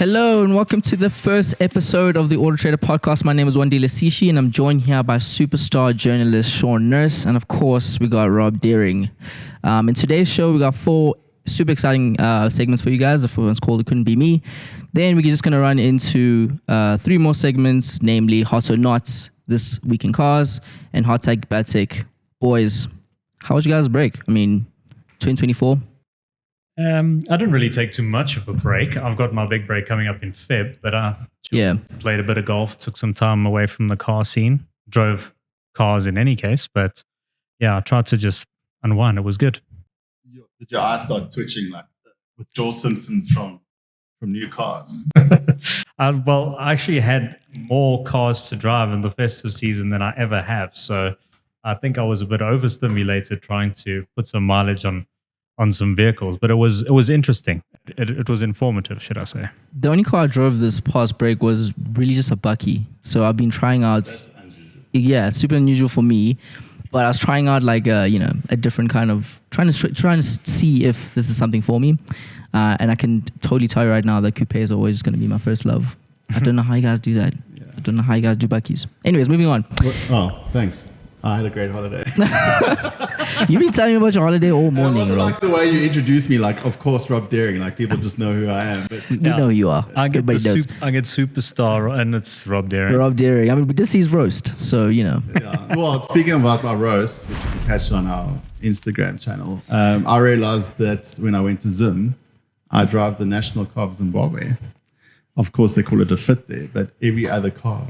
Hello and welcome to the first episode of the AutoTrader Podcast. My name is Wandile Sishi and I'm joined here by superstar journalist Sean Nurse, and of course we got Rob Diering. In today's show we got 4 super exciting segments for you guys. The first one's called It Couldn't Be Me. Then we're just going to run into 3 more segments, namely Hot or Not, This Week in Cars, and Hot Tech, Bad Tech. Boys, how was you guys' break? I mean, 2024? I didn't really take too much of a break. I've got my big break coming up in Feb, but I played a bit of golf, took some time away from the car scene, drove cars in any case, but yeah, I tried to just unwind. It was good. Did your eyes start twitching like withdrawal symptoms from new cars? Well, I actually had more cars to drive in the festive season than I ever have, so I think I was a bit overstimulated trying to put some mileage on some vehicles, but it was interesting. It was informative, should I say. The only car I drove this past break was really just a Bucky. So I've been trying out. That's unusual. Yeah, super unusual for me. But I was trying out like a different kind of trying to see if this is something for me. And I can totally tell you right now that coupe is always going to be my first love. I don't know how you guys do that. Yeah. I don't know how you guys do Buckies. Anyways, moving on. Oh, thanks. I had a great holiday. You've been telling me about your holiday all morning, Rob. Rob. Like the way you introduced me, like, of course, Rob Diering. Like, people just know who I am. But We know who you are. I get Everybody knows. superstar, and it's Rob Diering. Rob Diering. I mean, we did see his roast, so you know. yeah. Well, speaking about my roast, which you can catch on our Instagram channel, I realized that when I went to Zim, I drive the national car of Zimbabwe. Of course, they call it a Fit there, but every other car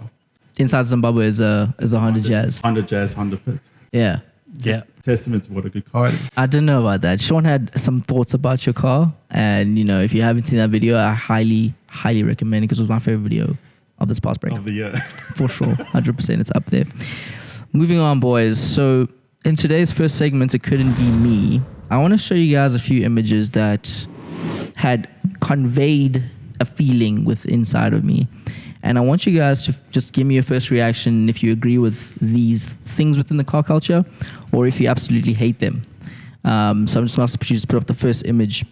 Inside Zimbabwe is a Honda Jazz. Honda Jazz, Honda Fit. Yeah. Yeah. Testament to what a good car it is. I don't know about that. Sean had some thoughts about your car, and if you haven't seen that video, I highly recommend it because it was my favorite video of this past break. Of the year. For sure, 100%, it's up there. Moving on, boys. So in today's first segment, It Couldn't Be Me, I want to show you guys a few images that had conveyed a feeling inside of me. And I want you guys to just give me your first reaction if you agree with these things within the car culture or if you absolutely hate them. So I'm just going to ask you to put up the first image.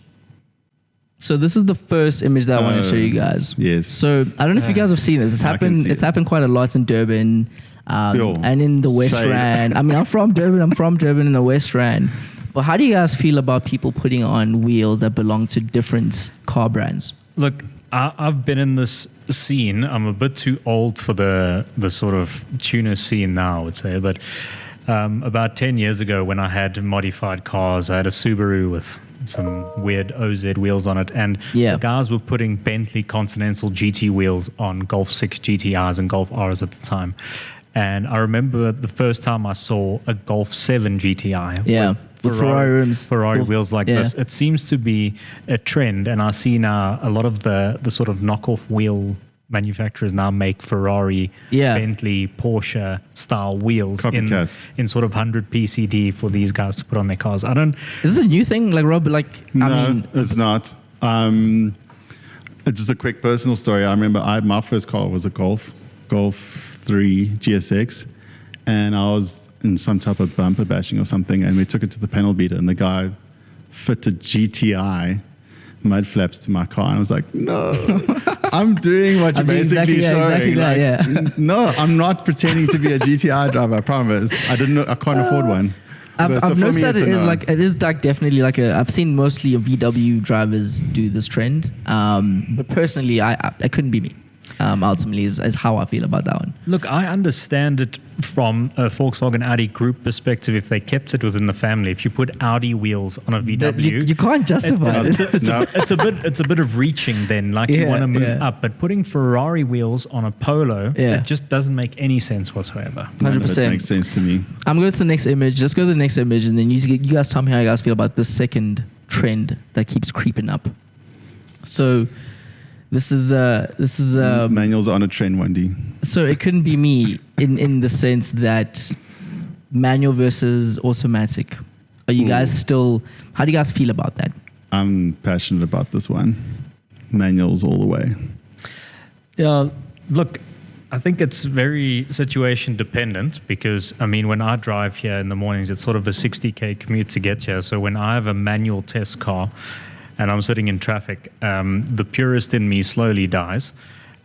So this is the first image that I want to show you guys. Yes. So I don't know if you guys have seen this. It's happened quite a lot in Durban and in the West Rand. I mean, I'm from Durban in the West Rand. But how do you guys feel about people putting on wheels that belong to different car brands? Look, I've been in this scene. I'm a bit too old for the sort of tuner scene now, I would say. But about 10 years ago, when I had modified cars, I had a Subaru with some weird OZ wheels on it. And the guys were putting Bentley Continental GT wheels on Golf 6 GTRs and Golf Rs at the time. And I remember the first time I saw a Golf 7 GTI. Yeah. With Ferrari rims. Ferrari wheels like this. It seems to be a trend, and I see now a lot of the sort of knockoff wheel manufacturers now make Ferrari, Bentley, Porsche style wheels in sort of 100 PCD for these guys to put on their cars. Is this a new thing, like Rob? No, it's not. Just a quick personal story. I remember my first car was a Golf 3 GSX, and I was in some type of bumper bashing or something, and we took it to the panel beater, and the guy fitted GTI mud flaps to my car, and I was like, no, I'm doing what you're basically showing. No, I'm not pretending to be a GTI driver, I promise. I can't afford one. I've noticed that it is definitely I've seen mostly VW drivers do this trend, but personally, it couldn't be me. Ultimately is how I feel about that one. Look, I understand it from a Volkswagen Audi group perspective if they kept it within the family. If you put Audi wheels on a VW, you can't justify it. It's a bit of reaching then, you want to move up. But putting Ferrari wheels on a Polo, it just doesn't make any sense whatsoever. 100%. That makes sense to me. I'm going to the next image. Let's go to the next image, and then you guys tell me how you guys feel about this second trend that keeps creeping up. So This is manuals on a trend, Wendy. So it couldn't be me in the sense that manual versus automatic. Are you guys still? How do you guys feel about that? I'm passionate about this one. Manuals all the way. Yeah, look, I think it's very situation dependent because, I mean, when I drive here in the mornings, it's sort of a 60K commute to get here. So when I have a manual test car, and I'm sitting in traffic, the purist in me slowly dies,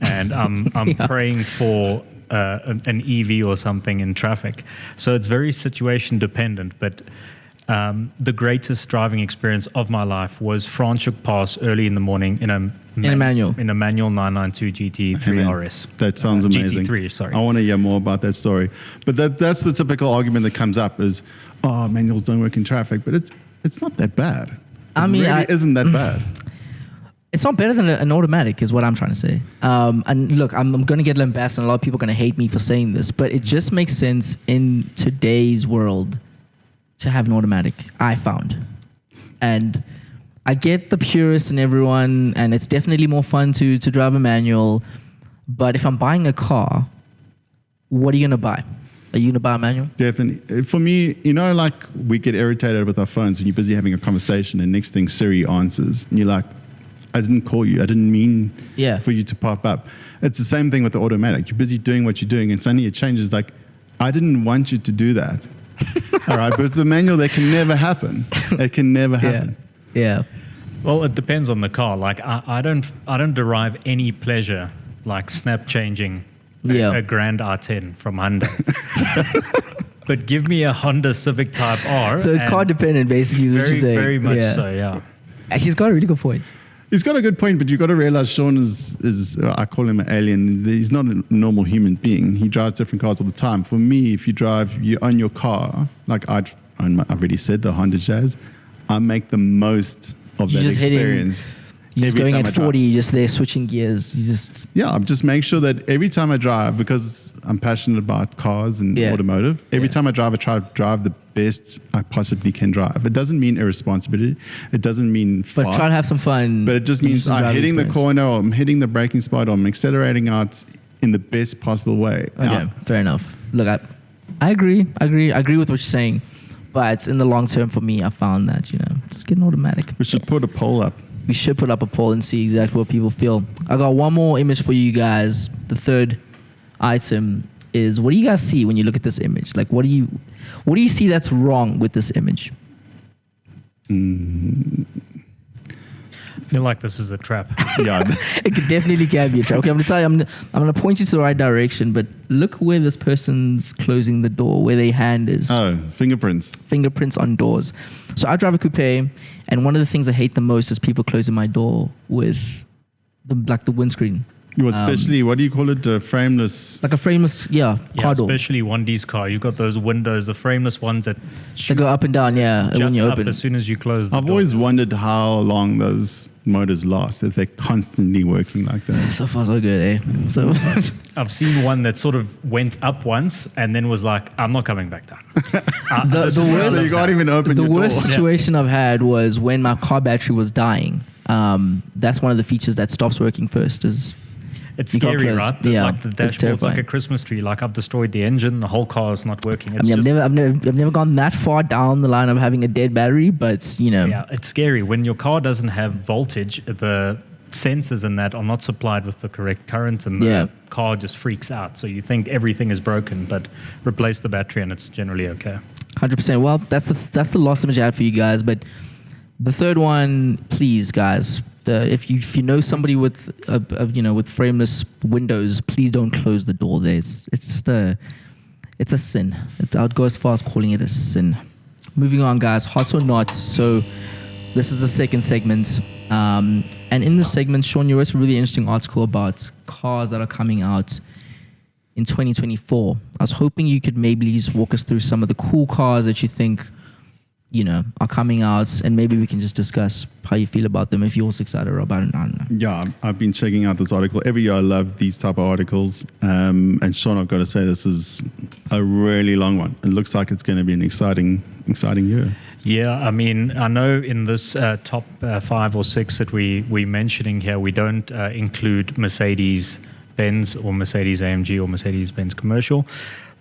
and I'm praying for an EV or something in traffic. So it's very situation dependent, but the greatest driving experience of my life was Franschhoek Pass early in the morning in a manual 992 GT3 RS. That sounds amazing. GT3, sorry. I want to hear more about that story. But that's the typical argument that comes up is, oh, manuals don't work in traffic. But it's not that bad. It really isn't that bad. It's not better than an automatic, is what I'm trying to say. And look, I'm going to get lambasted, and a lot of people are going to hate me for saying this, but it just makes sense in today's world to have an automatic, I found. And I get the purists and everyone, and it's definitely more fun to drive a manual. But if I'm buying a car, what are you going to buy? Are you going to buy a manual? Definitely. For me, like we get irritated with our phones when you're busy having a conversation, and next thing Siri answers, and you're like, I didn't call you. I didn't mean for you to pop up. It's the same thing with the automatic. You're busy doing what you're doing, and suddenly it changes. Like, I didn't want you to do that. All right, but with the manual, that can never happen. It can never happen. Yeah. Well, it depends on the car. Like, I don't derive any pleasure like snap changing a Grand R10 from Honda. But give me a Honda Civic Type R. So it's car dependent, basically. Is what you're saying. Very much so. Yeah. He's got really good points. He's got a good point, but you've got to realize Sean is I call him an alien. He's not a normal human being. He drives different cars all the time. For me, if you own your car, like I've already said, the Honda Jazz, I make the most of that experience. You're just going at 40, you're just there switching gears. I'm just make sure that every time I drive, because I'm passionate about cars and automotive, every time I try to drive the best I possibly can drive. It doesn't mean irresponsibility. It doesn't mean fast. But try to have some fun. But it just means I'm hitting the corner, or I'm hitting the braking spot, or I'm accelerating out in the best possible way. Okay, fair enough. Look, I agree. I agree with what you're saying. But in the long term, for me, I found that, just get an automatic. We should put a poll up. We should put up a poll and see exactly what people feel. I got one more image for you guys. The third item is, what do you guys see when you look at this image? Like, what do you see that's wrong with this image? I feel like this is a trap. Yeah, it definitely can be a trap. Okay, I'm gonna tell you. I'm gonna point you to the right direction. But look where this person's closing the door, where their hand is. Oh, fingerprints. Fingerprints on doors. So I drive a coupe, and one of the things I hate the most is people closing my door with the windscreen. Well, especially, what do you call it? Frameless. Like a frameless, car door. Especially 1D's car. You've got those windows, the frameless ones that they go up and down, when you open. As soon as you close the door. I've always wondered how long those motors last, if they're constantly working like that. So far, so good, eh? So I've seen one that sort of went up once and then was like, I'm not coming back down. the worst, so you can't even open your door. The worst situation I've had was when my car battery was dying. That's one of the features that stops working first is... It's scary, right? Like the dashboard's like a terrifying. Christmas tree. Like, I've destroyed the engine, the whole car is not working. I've never gone that far down the line of having a dead battery, but Yeah, it's scary when your car doesn't have voltage. The sensors in that are not supplied with the correct current, and the car just freaks out. So you think everything is broken, but replace the battery, and it's generally okay. 100%. Well, that's the last image I had for you guys. But the third one, please, guys. If you know somebody with with frameless windows, please don't close the door there. It's just a sin. I would go as far as calling it a sin. Moving on, guys, hot or not. So this is the second segment, and in this segment, Sean, you wrote a really interesting article about cars that are coming out in 2024. I was hoping you could maybe just walk us through some of the cool cars that you think are coming out, and maybe we can just discuss how you feel about them, if you're also excited about it. I don't know. Yeah, I've been checking out this article. Every year I love these type of articles. And Sean, I've got to say, this is a really long one. It looks like it's going to be an exciting year. Yeah, I mean, I know in this top 5 or 6 that we're mentioning here, we don't include Mercedes-Benz or Mercedes-AMG or Mercedes-Benz Commercial,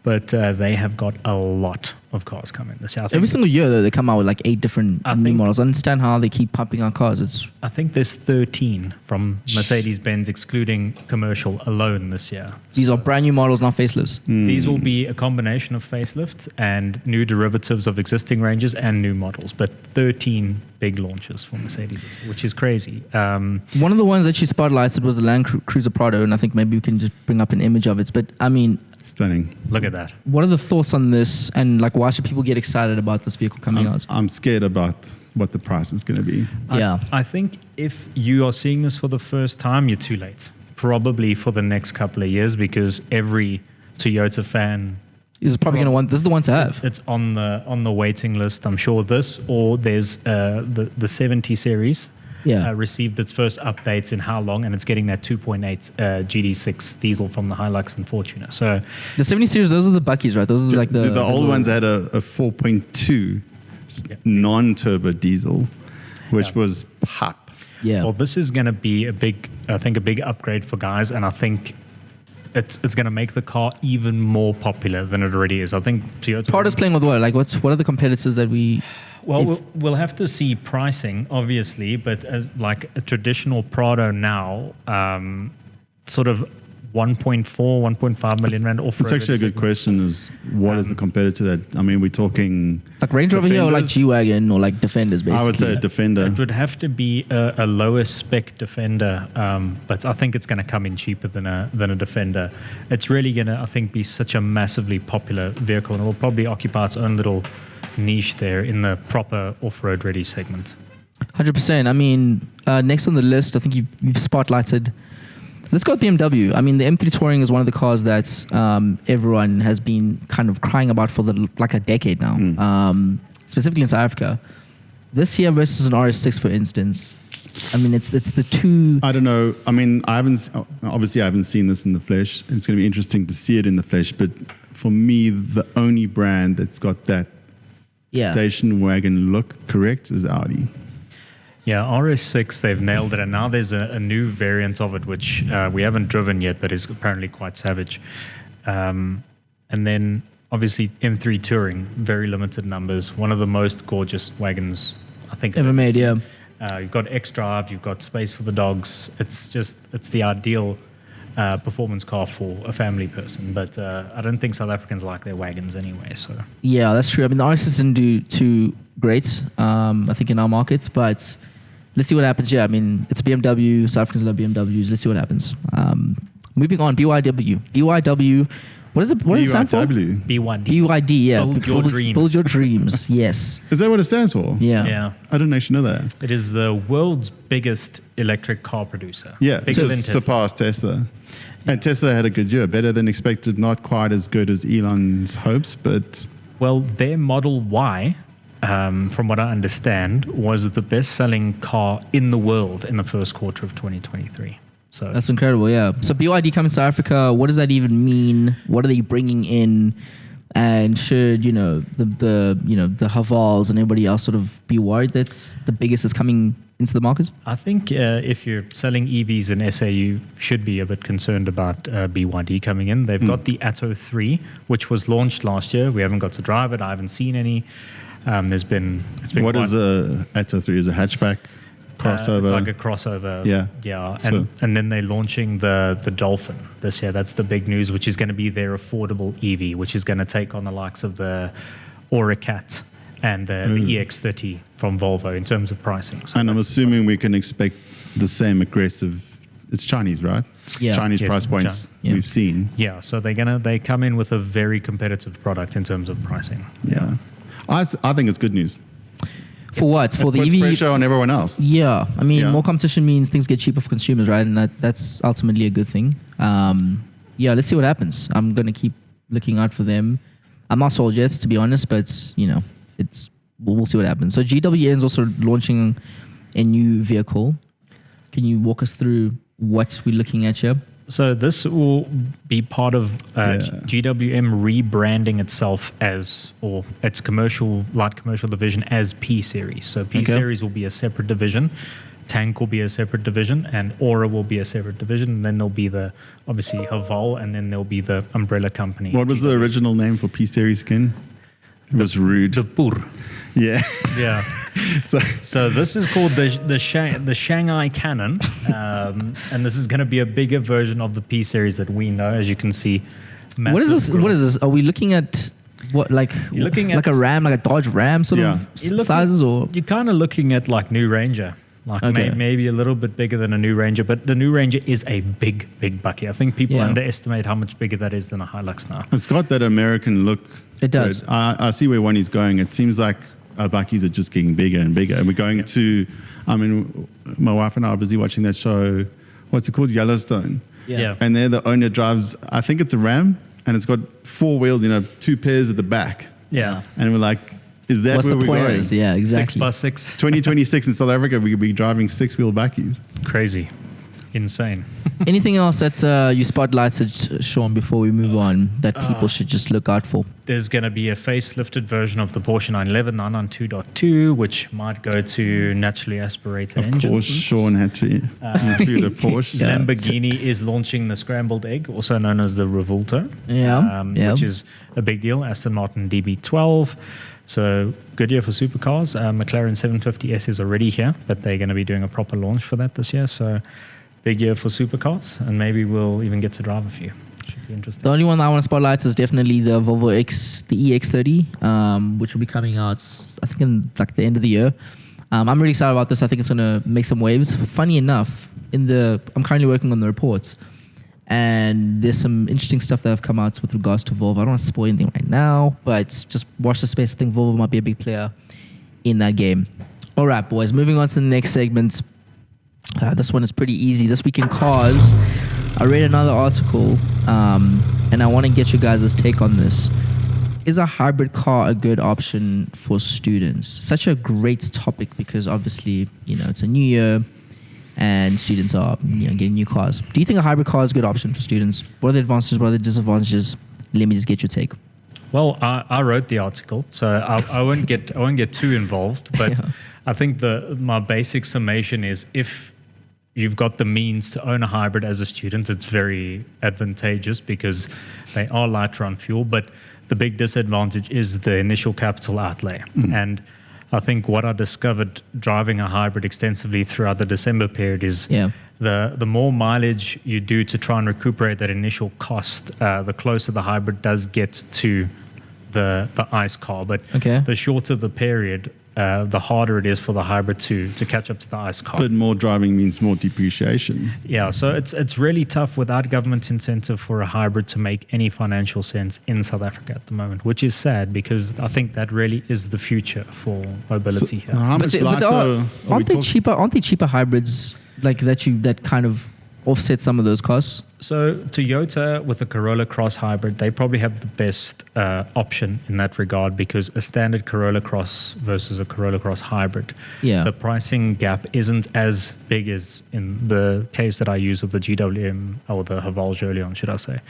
but they have got a lot of cars coming this year. Every single year, though, they come out with like 8 different I new think- models. I understand how they keep pumping out cars. I think there's 13 from Mercedes-Benz, excluding commercial alone this year. These are brand new models, not facelifts. These will be a combination of facelifts and new derivatives of existing ranges and new models, but 13 big launches for Mercedes, which is crazy. One of the ones that she spotlighted was the Land Cruiser Prado, and I think maybe we can just bring up an image of it. But I mean, Stunning. Look at that. what are the thoughts on this, and like why should people get excited about this vehicle coming out? I'm scared about what the price is going to be. I think if you are seeing this for the first time, you're too late. Probably for the next couple of years, because every Toyota fan, This is probably going to want. This is the one to have. it's on the waiting list. I'm sure this, or there's the 70 series. Yeah. Received its first updates in how long, and it's getting that 2.8 GD6 diesel from the Hilux and Fortuner. So The 70 series, those are the Buckies, right? Those are like the old ones had a 4.2 non-turbo diesel, which was pop. Yeah. well, this is going to be a big upgrade for guys, and I think it's going to make the car even more popular than it already is. I think Toyota. Prado's playing with what? Like, what are the competitors that we? Well, we'll have to see pricing, obviously, but as like a traditional Prado now, sort of 1.5 million rand off-road. It's actually a good question. Is what is the competitor that? I mean, we're talking Like Range Rover here, or like Defenders? G-Wagon, or like Defenders, basically. I would say a Defender. It would have to be a lower spec Defender, but I think it's going to come in cheaper than a Defender. It's really going to, I think, be such a massively popular vehicle, and it will probably occupy its own little niche there in the proper off-road ready segment. 100%. I mean, next on the list, I think you've spotlighted. Let's go with BMW. I mean, the M3 Touring is one of the cars that everyone has been kind of crying about for like a decade now, specifically in South Africa. This year versus an RS6, for instance. I mean, it's the two. I don't know. I mean, I haven't seen this in the flesh. It's going to be interesting to see it in the flesh. But for me, the only brand that's got that station wagon look correct is Audi. Yeah, RS6, they've nailed it, and now there's a new variant of it, which we haven't driven yet, but is apparently quite savage. And then, obviously, M3 Touring, very limited numbers, one of the most gorgeous wagons, I think, Ever made, seen. yeah. You've got X-Drive, you've got space for the dogs. It's the ideal performance car for a family person, but I don't think South Africans like their wagons anyway, so... Yeah, that's true. I mean, the RS6 didn't do too great, I think, in our markets, but let's see what happens here. I mean, it's a BMW. South Africans love BMWs. Let's see what happens. Moving on, BYD. BYD, what is it? What does it stand for? BYD. B1D. BYD, yeah. Build your dreams. Build your dreams, yes. Is that what it stands for? Yeah. Yeah. I didn't actually know that. It is the world's biggest electric car producer. Yeah, Bigger so than Tesla. surpassed Tesla. And Tesla had a good year, better than expected, not quite as good as Elon's hopes, but Well, their Model Y, from what I understand, was the best-selling car in the world in the first quarter of 2023. So That's incredible, yeah. So BYD coming to South Africa, what does that even mean? What are they bringing in? And should, the Havals and everybody else sort of be worried that the biggest is coming into the market? I think if you're selling EVs in SA, you should be a bit concerned about BYD coming in. They've got the Atto 3, which was launched last year. We haven't got to drive it. I haven't seen any. It's been what quite, is a Atto 3? Is a hatchback crossover? It's like a crossover. Yeah. Yeah. So- And then they're launching the Dolphin this year. That's the big news, which is going to be their affordable EV, which is going to take on the likes of the Aura Cat and the EX30 from Volvo in terms of pricing. So And I'm that's- assuming we can expect the same aggressive. It's Chinese, right? Yeah. Chinese Yes, price points Yeah. we've seen. Yeah, so they come in with a very competitive product in terms of pricing. Yeah. I think it's good news. For what? For It the puts EV? pressure on everyone else. Yeah, I mean, Yeah. more competition means things get cheaper for consumers, right? And that's ultimately a good thing. Yeah, let's see what happens. I'm going to keep looking out for them. I'm not sold yet, to be honest, but, we'll see what happens. So GWN is also launching a new vehicle. Can you walk us through what we're looking at here? So this will be part of GWM rebranding itself or its light commercial division as P Series. So P Series will be a separate division. Tank will be a separate division, and Aura will be a separate division. And then there'll be obviously Haval, and then there'll be the umbrella company. What was the original name for P Series again? It was rude. the Pur. Yeah. Yeah. So this is called the Shanghai Cannon, and this is going to be a bigger version of the P series that we know, as you can see. What is this? Massive What is this? Are we looking at what like You're looking like at- a Ram, like a Dodge Ram sort Yeah. of You're looking- sizes, or You're kind of looking at like New Ranger, like Okay. maybe a little bit bigger than a New Ranger, but the New Ranger is a big bucky. I think people Yeah. underestimate how much bigger that is than a Hilux now. It's got that American look. It to does. I see where one is going. It seems like our buckies are just getting bigger and bigger. And we're going to, I mean, my wife and I are busy watching that show. What's it called? Yellowstone. Yeah. And there the owner drives, I think it's a Ram, and it's got 4 wheels, 2 pairs at the back. Yeah. And we're like, is that what's where the we're point? going? Is yeah, exactly. 6x6. 2026 in South Africa, we could be driving 6-wheel buckies. Crazy. Insane. Anything else that you spotlighted, Sean, before we move on, that people should just look out for? There's going to be a facelifted version of the Porsche 911 992.2, which might go to naturally aspirated Of engines. course, Sean had to include a Porsche. Yeah. Lamborghini is launching the scrambled egg, also known as the Revolto, Yeah, yeah. which is a big deal. Aston Martin DB12. So good year for supercars. McLaren 750S is already here, but they're going to be doing a proper launch for that this year. So big year for supercars, and maybe we'll even get to drive a few. Should be interesting. The only one I want to spotlight is definitely the Volvo X, the EX30, which will be coming out, I think, in like the end of the year. I'm really excited about this. I think it's going to make some waves. Funny enough, I'm currently working on the reports, and there's some interesting stuff that have come out with regards to Volvo. I don't want to spoil anything right now, but just watch the space. I think Volvo might be a big player in that game. All right, boys, moving on to the next segment. This one is pretty easy. This week in cars, I read another article, and I want to get you guys' take on this. Is a hybrid car a good option for students? Such a great topic because obviously, it's a new year and students are getting new cars. Do you think a hybrid car is a good option for students? What are the advantages? What are the disadvantages? Let me just get your take. Well, I wrote the article, so I won't get too involved. But Yeah. I think my basic summation is if you've got the means to own a hybrid as a student, it's very advantageous because they are lighter on fuel. But the big disadvantage is the initial capital outlay. And I think what I discovered driving a hybrid extensively throughout the December period is the more mileage you do to try and recuperate that initial cost, the closer the hybrid does get to the ICE car. But the shorter the period, the harder it is for the hybrid to catch up to the ICE car. But more driving means more depreciation. Yeah, so it's really tough without government incentive for a hybrid to make any financial sense in South Africa at the moment, which is sad because I think that really is the future for mobility here. How much lighter are we aren't they talking? cheaper? Aren't they cheaper hybrids like that kind of offset some of those costs? So Toyota with the Corolla Cross hybrid, they probably have the best option in that regard because a standard Corolla Cross versus a Corolla Cross hybrid, the pricing gap isn't as big as in the case that I use with the GWM or the Haval Jolion, should I say,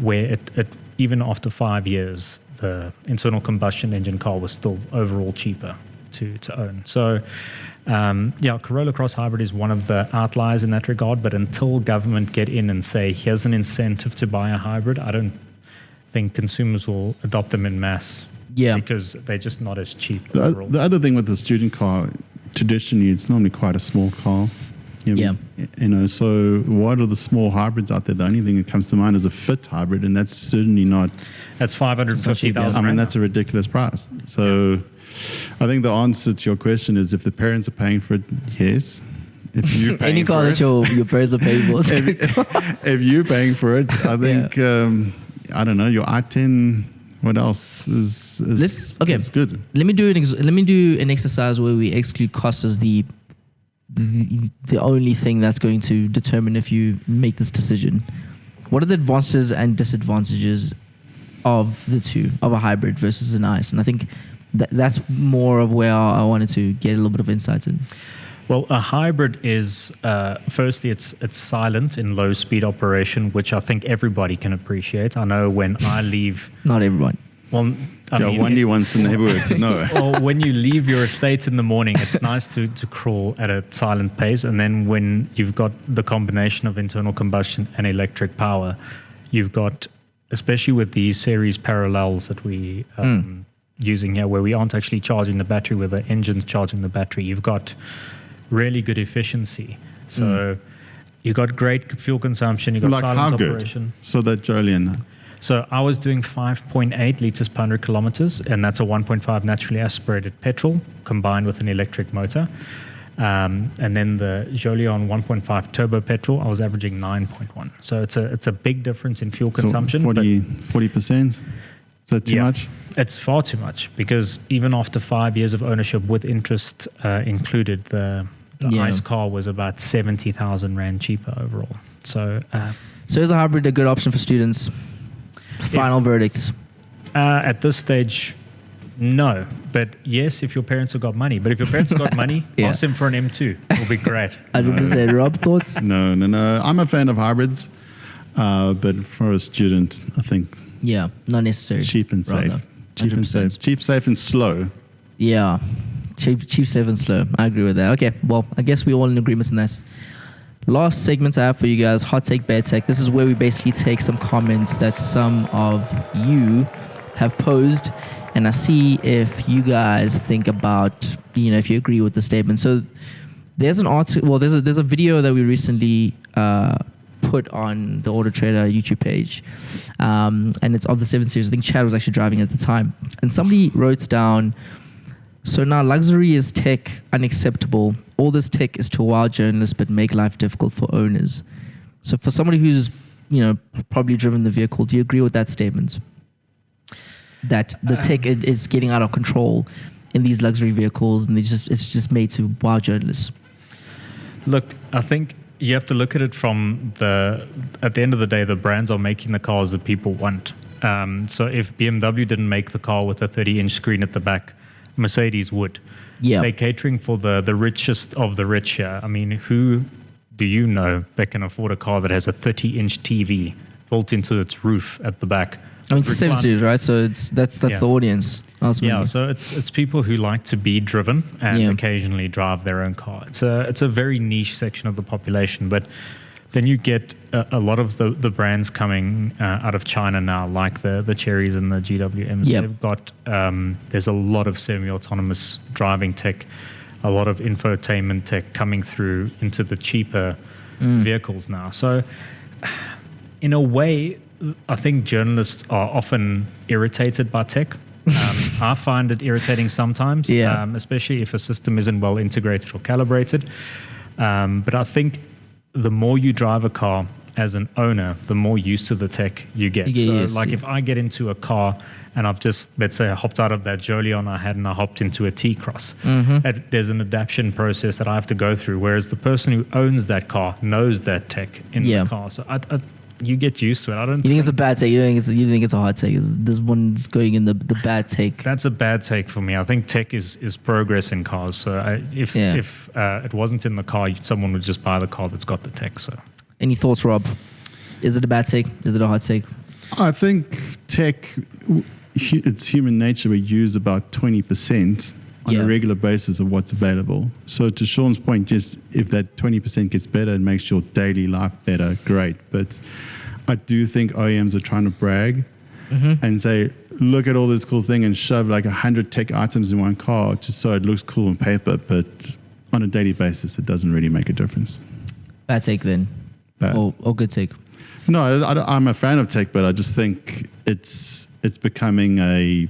where it even after 5 years, the internal combustion engine car was still overall cheaper to own. So Corolla Cross Hybrid is one of the outliers in that regard, but until government get in and say, here's an incentive to buy a hybrid, I don't think consumers will adopt them in mass because they're just not as cheap overall. The other thing with the student car, traditionally, it's normally quite a small car. So what are the small hybrids out there? The only thing that comes to mind is a Fit hybrid, and that's certainly not... That's 550,000. I mean, that's a ridiculous price. So... I think the answer to your question is if the parents are paying for it, yes. If you any car that your parents are paying for, if you're paying for it, I think I don't know, your i10. What else is good? Let me do an exercise where we exclude cost as the only thing that's going to determine if you make this decision. What are the advantages and disadvantages of the two, of a hybrid versus an ICE? And I think that's more of where I wanted to get a little bit of insight in. Well, a hybrid is, firstly, it's silent in low speed operation, which I think everybody can appreciate. I know when I leave... Not everyone. Well, Wandile wants the neighborhood to know. Well, when you leave your estate in the morning, it's nice to crawl at a silent pace. And then when you've got the combination of internal combustion and electric power, you've got, especially with these series parallels that we using here, where we aren't actually charging the battery, where the engine's charging the battery, you've got really good efficiency. So you've got great fuel consumption, you've got Like silent how good? operation. So that Jolyon. So I was doing 5.8 liters per 100 kilometers, and that's a 1.5 naturally aspirated petrol combined with an electric motor. And then the Jolyon 1.5 turbo petrol, I was averaging 9.1. So it's a big difference in fuel consumption. So 40%? Is that too much? It's far too much, because even after 5 years of ownership with interest included, the ICE car was about 70,000 Rand cheaper overall. So is a hybrid a good option for students? Final verdicts. At this stage, no. But yes, if your parents have got money. But if your parents have got money, ask them for an M2. It'll be great. 100%. Rob, thoughts? No. I'm a fan of hybrids, but for a student, I think not necessary. cheap and safe. Rather. Cheap and 100%. safe. Cheap, safe, and slow. Yeah. Cheap, safe, and slow. I agree with that. Okay, well, I guess we're all in agreement on this. Last segment I have for you guys, hot take, bad take. This is where we basically take some comments that some of you have posed, and I see if you guys think about, if you agree with the statement. So there's an article, well, there's a video that we recently put on the AutoTrader YouTube page, and it's of the 7 Series. I think Chad was actually driving at the time, and somebody wrote down, so now luxury is tech unacceptable. All this tech is to wow journalists but make life difficult for owners. So for somebody who's, probably driven the vehicle, do you agree with that statement? That the tech is getting out of control in these luxury vehicles, and it's just made to wow journalists. Look, I think you have to look at it from at the end of the day, the brands are making the cars that people want. So if BMW didn't make the car with a 30-inch screen at the back, Mercedes would. Yeah. They're catering for the richest of the rich here. I mean, who do you know that can afford a car that has a 30-inch TV built into its roof at the back? I mean, it's a 7 Series, right? So that's the audience. Ultimately. Yeah, so it's people who like to be driven and occasionally drive their own car. It's a very niche section of the population, but then you get a lot of the brands coming out of China now, like the Cherries and the GWMs. Yep. They've got there's a lot of semi-autonomous driving tech, a lot of infotainment tech coming through into the cheaper vehicles now. So in a way, I think journalists are often irritated by tech. I find it irritating sometimes, especially if a system isn't well integrated or calibrated. But I think the more you drive a car as an owner, the more used to the tech you get. If I get into a car and I've just, let's say, I hopped out of that Jolyon I had and I hopped into a T-Cross, there's an adaptation process that I have to go through, whereas the person who owns that car knows that tech in the car. So you get used to it. You think it's a bad take? You think it's a hot take? This one's going in the bad take. That's a bad take for me. I think tech is progress in cars. So if it wasn't in the car, someone would just buy the car that's got the tech. So, any thoughts, Rob? Is it a bad take? Is it a hot take? I think tech, it's human nature. We use about 20% on a regular basis of what's available. So to Sean's point, just if that 20% gets better and makes your daily life better, great. But I do think OEMs are trying to brag and say, look at all this cool thing, and shove like 100 tech items in one car just so it looks cool on paper. But on a daily basis, it doesn't really make a difference. Bad take then. Or good take? No, I'm a fan of tech, but I just think it's becoming a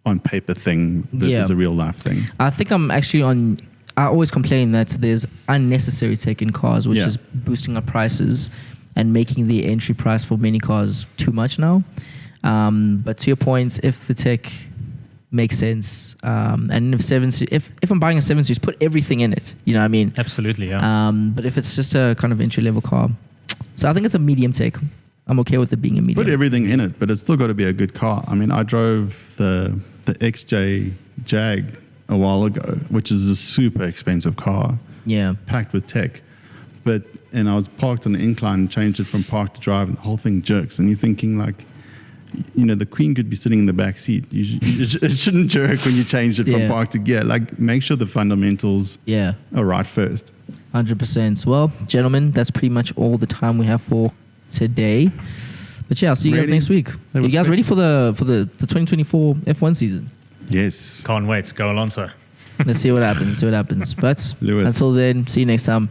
on paper thing versus a real life thing. I think I'm actually on. I always complain that there's unnecessary tech in cars, which is boosting up prices and making the entry price for many cars too much now. But to your point, if the tech makes sense, and if I'm buying a 7 Series, put everything in it. You know what I mean? Absolutely, yeah. But if it's just a kind of entry level car, so I think it's a medium tech. I'm okay with it being a medium. Put everything in it, but it's still got to be a good car. I mean, I drove the XJ Jag a while ago, which is a super expensive car. Yeah. Packed with tech. And I was parked on the incline and changed it from park to drive, and the whole thing jerks. And you're thinking like, the Queen could be sitting in the back seat. It shouldn't jerk when you change it from park to gear. Like, make sure the fundamentals are right first. 100%. Well, gentlemen, that's pretty much all the time we have for today. But yeah, I'll see you guys Ready? next week. That You was guys quick. ready for the 2024 F1 season? Yes. Can't wait. Go Alonso. Let's see what happens. But Lewis. until then, see you next time.